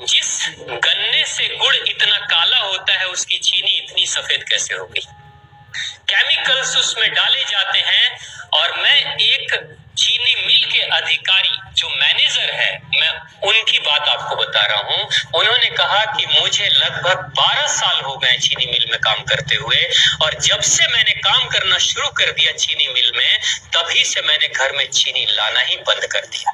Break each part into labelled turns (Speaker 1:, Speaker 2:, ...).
Speaker 1: जिस गन्ने से गुड़ इतना काला होता है उसकी चीनी इतनी सफेद कैसे हो गई? केमिकल्स उसमें डाले जाते हैं। और मैं एक चीनी मिल के अधिकारी जो मैनेजर है, मैं उनकी बात आपको बता रहा हूं। उन्होंने कहा कि मुझे लगभग 12 साल हो गए चीनी मिल में काम करते हुए, और जब से मैंने काम करना शुरू कर दिया चीनी मिल में, तभी से मैंने घर में चीनी लाना ही बंद कर दिया।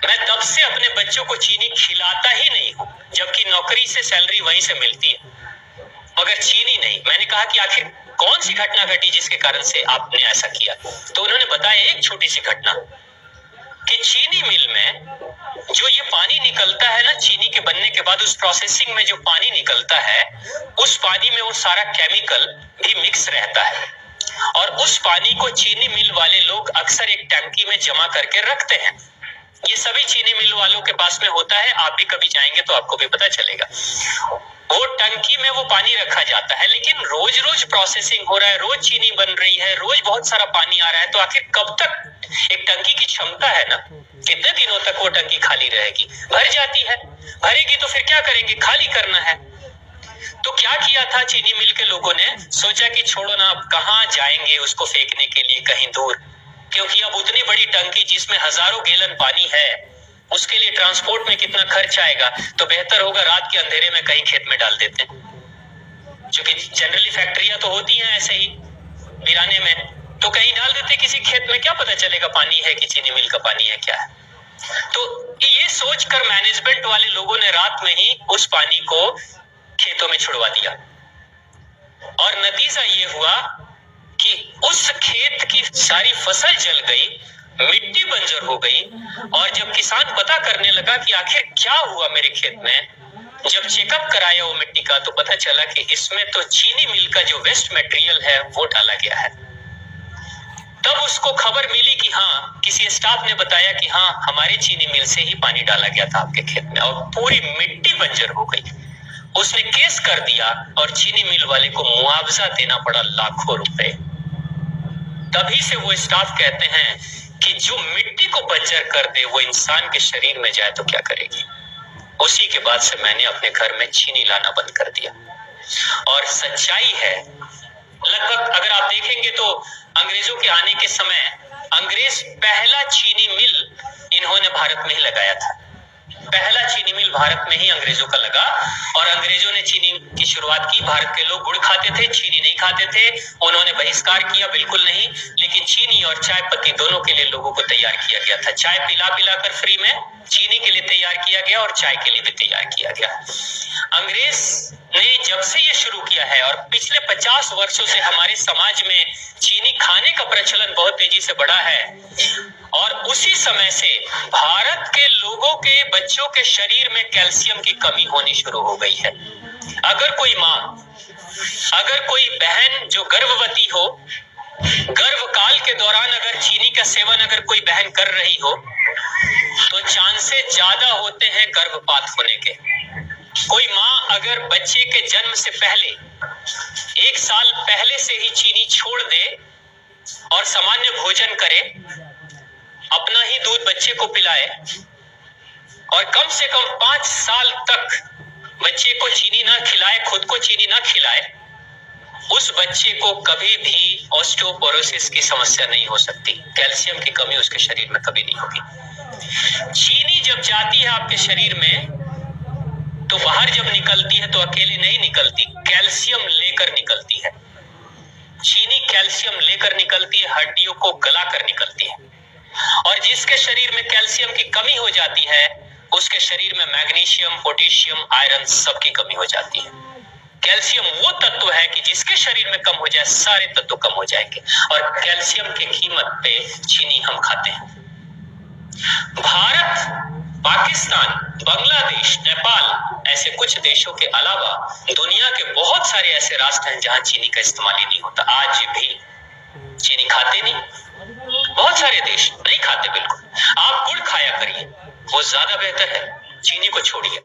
Speaker 1: मैं तब से अपने बच्चों को चीनी खिलाता ही नहीं हूं, जबकि नौकरी से सैलरी वहीं से मिलती है, मगर चीनी नहीं। मैंने कहा कि आखिर कौन सी घटना घटी जिसके कारण से आपने ऐसा किया? तो उन्होंने बताया एक छोटी सी घटना कि चीनी मिल में जो ये पानी निकलता है ना, चीनी के बनने के बाद उस प्रोसेसिंग में जो पानी निकलता है, उस पानी में वो सारा केमिकल भी मिक्स रहता है, और उस पानी को चीनी मिल वाले लोग अक्सर एक टंकी में जमा करके रखते हैं। ये सभी चीनी मिल वालों के पास में होता है, आप भी कभी जाएंगे तो आपको भी पता चलेगा। वो टंकी में वो पानी रखा जाता है, लेकिन रोज रोज प्रोसेसिंग हो रहा है, रोज चीनी बन रही है, रोज बहुत सारा पानी आ रहा है, तो आखिर कब तक एक टंकी की क्षमता है ना, कितने दिनों तक वो टंकी खाली रहेगी? भर जाती है, भरेगी तो फिर क्या करेंगे? खाली करना है। तो क्या किया था चीनी मिल के लोगों ने? सोचा कि छोड़ो ना, अब कहाँ जाएंगे उसको फेंकने के लिए कहीं दूर, क्योंकि अब उतनी बड़ी टंकी जिसमें हजारों गैलन पानी है, उसके लिए ट्रांसपोर्ट में कितना खर्च आएगा, तो बेहतर होगा रात के अंधेरे में कहीं खेत में डाल देते हैं। क्योंकि जनरली फैक्ट्रियां तो होती हैं ऐसे ही वीराने में, तो कहीं डाल देते किसी खेत में, क्या पता चलेगा पानी है कि चीनी मिल का पानी है क्या है। तो ये सोचकर मैनेजमेंट वाले लोगों ने रात में ही उस पानी को खेतों में छुड़वा दिया, और नतीजा ये हुआ कि उस खेत की सारी फसल जल गई, मिट्टी बंजर हो गई। और जब किसान पता करने लगा कि आखिर क्या हुआ मेरे खेत में, जब चेकअप कराया वो मिट्टी का, तो पता चला कि इसमें तो चीनी मिल का जो वेस्ट मटेरियल है वो डाला गया है। तब उसको खबर मिली कि हाँ, किसी स्टाफ ने बताया कि हाँ, हमारे चीनी मिल से ही पानी डाला गया था आपके खेत में, और पूरी मिट्टी बंजर हो गई। उसने केस कर दिया और चीनी मिल वाले को मुआवजा देना पड़ा लाखों रुपए। तभी से वो स्टाफ कहते हैं कि जो मिट्टी को बंजर कर दे वो इंसान के शरीर में जाए तो क्या करेगी। उसी के बाद से मैंने अपने घर में चीनी लाना बंद कर दिया। और सच्चाई है, लगभग अगर आप देखेंगे तो अंग्रेजों के आने के समय अंग्रेज पहला चीनी मिल इन्होंने भारत में ही लगाया था। पहला चीनी मिल भारत में ही अंग्रेजों का लगा, और अंग्रेजों ने चीनी की शुरुआत की। भारत के लोग गुड़ खाते थे, चीनी नहीं खाते थे, उन्होंने बहिष्कार किया, बिल्कुल नहीं। लेकिन चीनी और चाय पत्ती दोनों के लिए लोगों को तैयार किया गया था। चाय पिला पिला कर फ्री में, चीनी के लिए तैयार किया गया और चाय के लिए भी तैयार किया गया। अंग्रेज ने जब से ये शुरू किया है, और पिछले 50 वर्षों से हमारे समाज में चीनी खाने का प्रचलन बहुत तेजी से बढ़ा है, और उसी समय से भारत के लोगों के बच्चों के शरीर में कैल्शियम की कमी होनी शुरू हो गई है। अगर कोई माँ, अगर कोई बहन जो गर्भवती हो, गर्भकाल के दौरान अगर चीनी का सेवन अगर कोई बहन कर रही हो, तो चांसेस ज्यादा होते हैं गर्भपात होने के। कोई माँ अगर बच्चे के जन्म से पहले 1 साल पहले से ही चीनी छोड़ दे और सामान्य भोजन करे, अपना ही दूध बच्चे को पिलाए, और कम से कम 5 साल तक बच्चे को चीनी ना खिलाए, खुद को चीनी ना खिलाए, उस बच्चे को कभी भी ऑस्टियोपोरोसिस की समस्या नहीं हो सकती। कैल्शियम की कमी उसके शरीर में कभी नहीं होगी। चीनी जब जाती है आपके शरीर में, तो बाहर जब निकलती है तो अकेले नहीं निकलती, कैल्शियम लेकर निकलती है। चीनी कैल्शियम लेकर निकलती है, हड्डियों को गलाकर निकलती है। और जिसके शरीर में कैल्शियम की कमी हो जाती है, उसके शरीर में मैग्नीशियम, पोटेशियम, आयरन सबकी कमी हो जाती है। कैल्शियम वो तत्व है कि जिसके शरीर में कम हो जाए, सारे तत्व कम हो जाएंगे, और कैल्शियम की कीमत पे चीनी हम खाते हैं। भारत, पाकिस्तान, बांग्लादेश, नेपाल, ऐसे कुछ देशों के अलावा दुनिया के बहुत सारे ऐसे राष्ट्र हैं जहां चीनी का इस्तेमाल ही नहीं होता। आज भी चीनी खाते नहीं, बहुत सारे देश नहीं खाते बिल्कुल। आप गुड़ खाया करिए, वो ज्यादा बेहतर है, चीनी को छोड़िए।